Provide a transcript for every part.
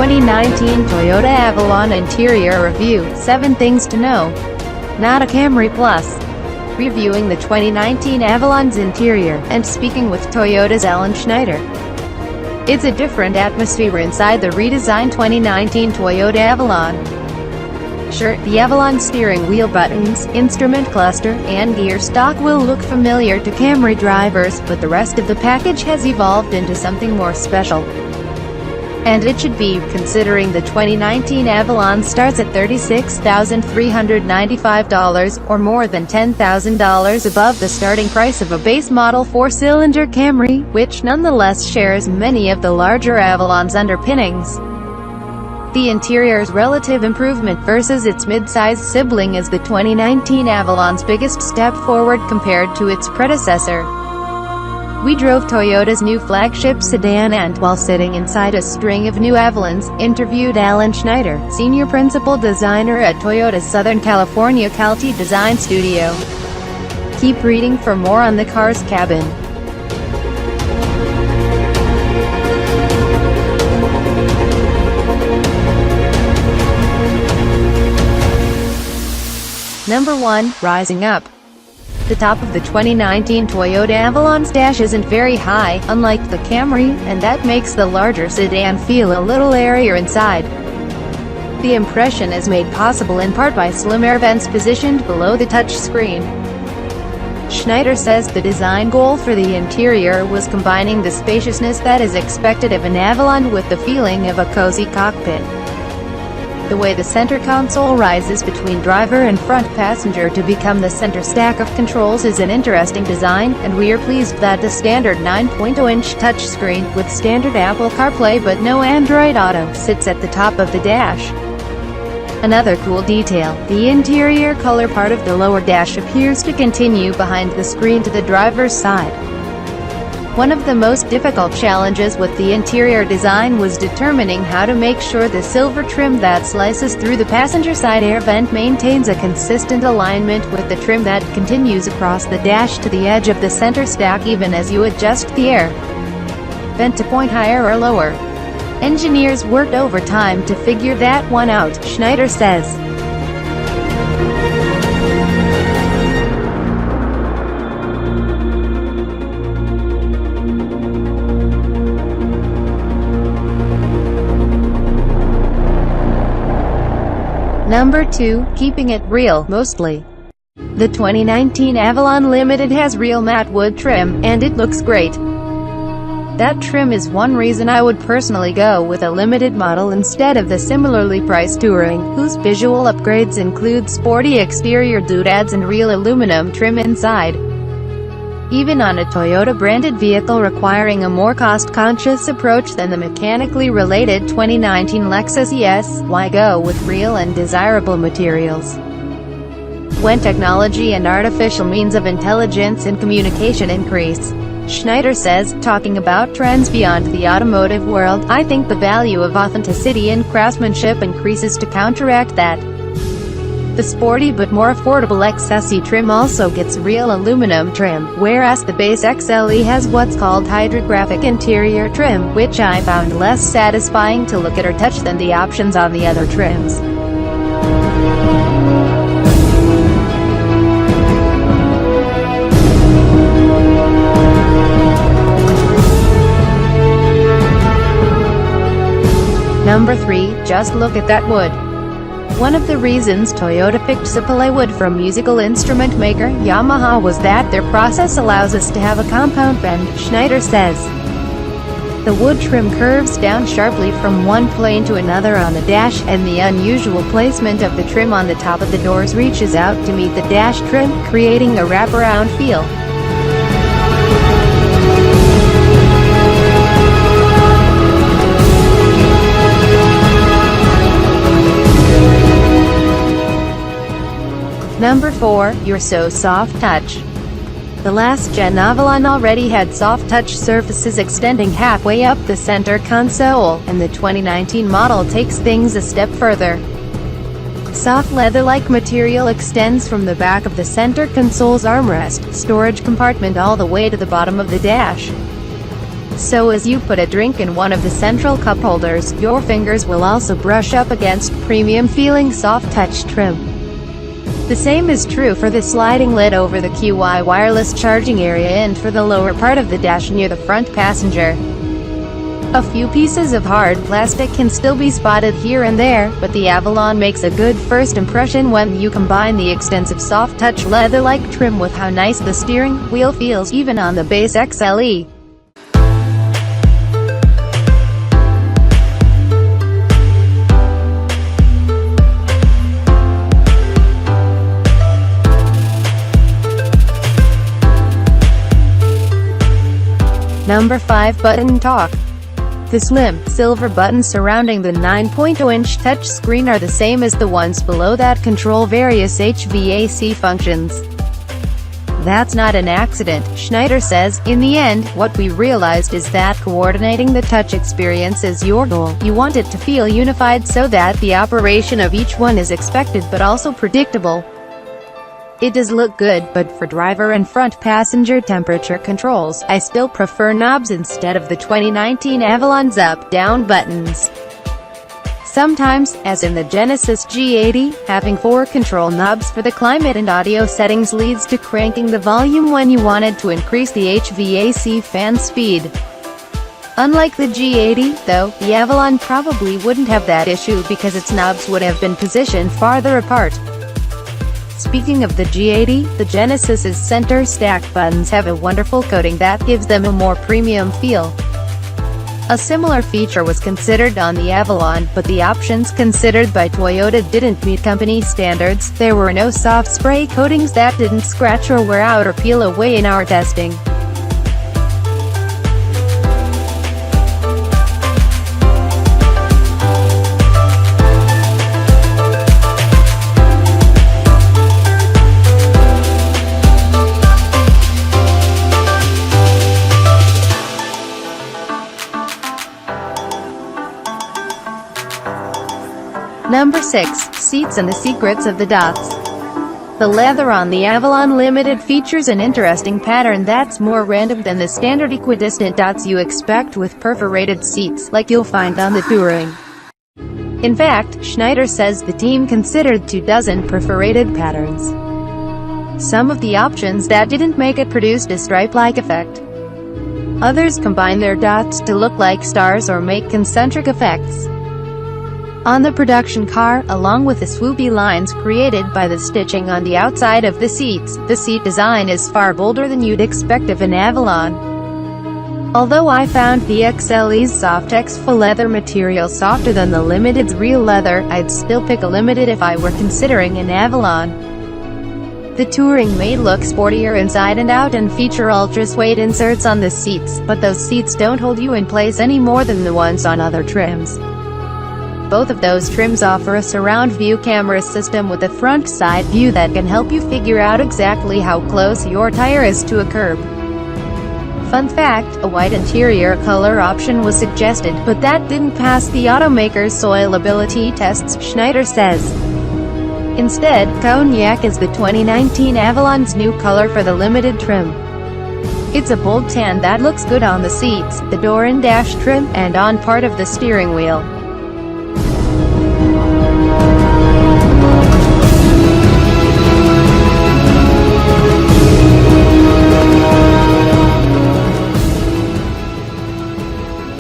2019 Toyota Avalon Interior Review, 7 Things to Know. Not a CAMRY-PLUS. Reviewing the 2019 Avalon's interior, and speaking with Toyota's Alan Schneider. It's a different atmosphere inside the redesigned 2019 Toyota Avalon. Sure, the Avalon steering wheel buttons, instrument cluster, and gear stalk will look familiar to Camry drivers, but the rest of the package has evolved into something more special. And it should be, considering the 2019 Avalon starts at $36,395, or more than $10,000 above the starting price of a base model 4-cylinder Camry, which nonetheless shares many of the larger Avalon's underpinnings. The interior's relative improvement versus its mid-size sibling is the 2019 Avalon's biggest step forward compared to its predecessor. We drove Toyota's new flagship sedan and, while sitting inside a string of new Avalons, interviewed Alan Schneider, senior principal designer at Toyota's Southern California CALTY design studio. Keep reading for more on the car's cabin. Number 1. Rising up. The top of the 2019 Toyota Avalon's dash isn't very high, unlike the Camry, and that makes the larger sedan feel a little airier inside. The impression is made possible in part by slim air vents positioned below the touchscreen. Schneider says the design goal for the interior was combining the spaciousness that is expected of an Avalon with the feeling of a cozy cockpit. The way the center console rises between driver and front passenger to become the center stack of controls is an interesting design, and we are pleased that the standard 9.0-inch touchscreen, with standard Apple CarPlay but no Android Auto, sits at the top of the dash. Another cool detail, the interior color part of the lower dash appears to continue behind the screen to the driver's side. One of the most difficult challenges with the interior design was determining how to make sure the silver trim that slices through the passenger side air vent maintains a consistent alignment with the trim that continues across the dash to the edge of the center stack even as you adjust the air vent to point higher or lower. Engineers worked overtime to figure that one out, Schneider says. Number 2. Keeping it real, mostly. The 2019 Avalon Limited has real matte wood trim, and it looks great. That trim is one reason I would personally go with a limited model instead of the similarly priced Touring, whose visual upgrades include sporty exterior doodads and real aluminum trim inside. Even on a Toyota-branded vehicle requiring a more cost-conscious approach than the mechanically related 2019 Lexus ES, why go with real and desirable materials? When technology and artificial means of intelligence and communication increase, Schneider says, talking about trends beyond the automotive world, I think the value of authenticity and craftsmanship increases to counteract that. The sporty but more affordable XSE trim also gets real aluminum trim, whereas the base XLE has what's called hydrographic interior trim, which I found less satisfying to look at or touch than the options on the other trims. Number 3. Just look at that wood. One of the reasons Toyota picked Sibling wood from musical instrument maker Yamaha was that their process allows us to have a compound bend, Schneider says. The wood trim curves down sharply from one plane to another on the dash, and the unusual placement of the trim on the top of the doors reaches out to meet the dash trim, creating a wraparound feel. Number 4. You're so soft touch. The last-gen Avalon already had soft touch surfaces extending halfway up the center console, and the 2019 model takes things a step further. Soft leather-like material extends from the back of the center console's armrest, storage compartment all the way to the bottom of the dash. So as you put a drink in one of the central cup holders, your fingers will also brush up against premium-feeling soft-touch trim. The same is true for the sliding lid over the QI wireless charging area and for the lower part of the dash near the front passenger. A few pieces of hard plastic can still be spotted here and there, but the Avalon makes a good first impression when you combine the extensive soft-touch leather-like trim with how nice the steering wheel feels even on the base XLE. Number 5. Button Talk. The slim, silver buttons surrounding the 9.0-inch touchscreen are the same as the ones below that control various HVAC functions. That's not an accident, Schneider says. In the end, what we realized is that coordinating the touch experience is your goal. You want it to feel unified so that the operation of each one is expected but also predictable. It does look good, but for driver and front passenger temperature controls, I still prefer knobs instead of the 2019 Avalon's up-down buttons. Sometimes, as in the Genesis G80, having 4 control knobs for the climate and audio settings leads to cranking the volume when you wanted to increase the HVAC fan speed. Unlike the G80, though, the Avalon probably wouldn't have that issue because its knobs would have been positioned farther apart. Speaking of the G80, the Genesis's center stack buttons have a wonderful coating that gives them a more premium feel. A similar feature was considered on the Avalon, but the options considered by Toyota didn't meet company standards. There were no soft spray coatings that didn't scratch or wear out or peel away in our testing. Number 6. Seats and the secrets of the dots. The leather on the Avalon Limited features an interesting pattern that's more random than the standard equidistant dots you expect with perforated seats, like you'll find on the Touring. In fact, Schneider says the team considered 24 perforated patterns. Some of the options that didn't make it produced a stripe-like effect. Others combine their dots to look like stars or make concentric effects. On the production car, along with the swoopy lines created by the stitching on the outside of the seats, the seat design is far bolder than you'd expect of an Avalon. Although I found the XLE's Softex faux leather material softer than the Limited's real leather, I'd still pick a Limited if I were considering an Avalon. The Touring may look sportier inside and out and feature ultra-suede inserts on the seats, but those seats don't hold you in place any more than the ones on other trims. Both of those trims offer a surround view camera system with a front side view that can help you figure out exactly how close your tire is to a curb. Fun fact, a white interior color option was suggested, but that didn't pass the automaker's soilability tests, Schneider says. Instead, cognac is the 2019 Avalon's new color for the Limited trim. It's a bold tan that looks good on the seats, the door and dash trim, and on part of the steering wheel.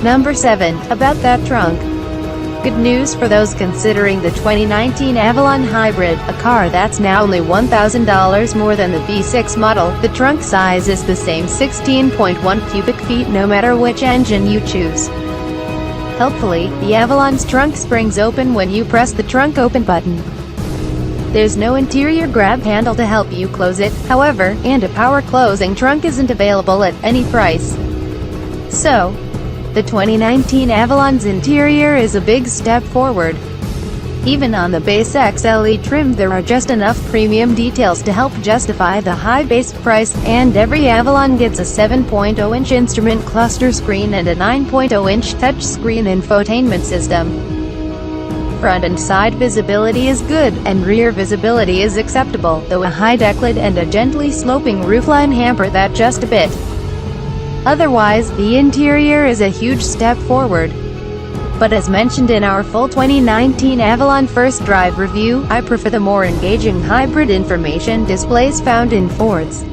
Number 7. About that trunk. Good news for those considering the 2019 Avalon Hybrid, a car that's now only $1,000 more than the V6 model. The trunk size is the same 16.1 cubic feet no matter which engine you choose. Helpfully, the Avalon's trunk springs open when you press the trunk open button. There's no interior grab handle to help you close it, however, and a power closing trunk isn't available at any price. So, the 2019 Avalon's interior is a big step forward. Even on the base XLE trim there are just enough premium details to help justify the high base price, and every Avalon gets a 7.0-inch instrument cluster screen and a 9.0-inch touchscreen infotainment system. Front and side visibility is good, and rear visibility is acceptable, though a high deck lid and a gently sloping roofline hamper that just a bit. Otherwise, the interior is a huge step forward. But as mentioned in our full 2019 Avalon First Drive review, I prefer the more engaging hybrid information displays found in Fords.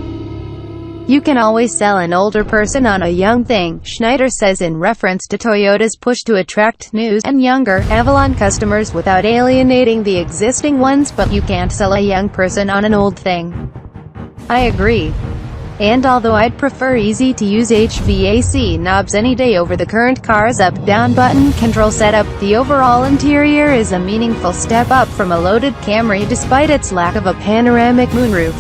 You can always sell an older person on a young thing, Schneider says in reference to Toyota's push to attract new and younger Avalon customers without alienating the existing ones, but you can't sell a young person on an old thing. I agree. And although I'd prefer easy-to-use HVAC knobs any day over the current car's up-down button control setup, the overall interior is a meaningful step up from a loaded Camry despite its lack of a panoramic moonroof.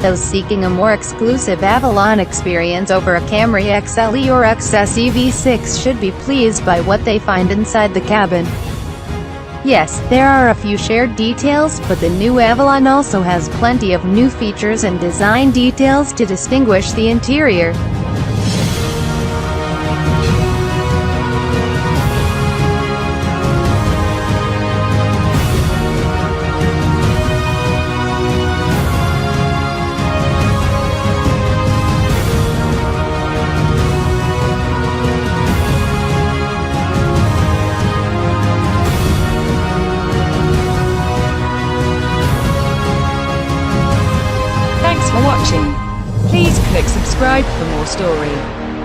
Those seeking a more exclusive Avalon experience over a Camry XLE or XS EV6 should be pleased by what they find inside the cabin. Yes, there are a few shared details, but the new Avalon also has plenty of new features and design details to distinguish the interior. Thanks for watching. Please click subscribe for more story.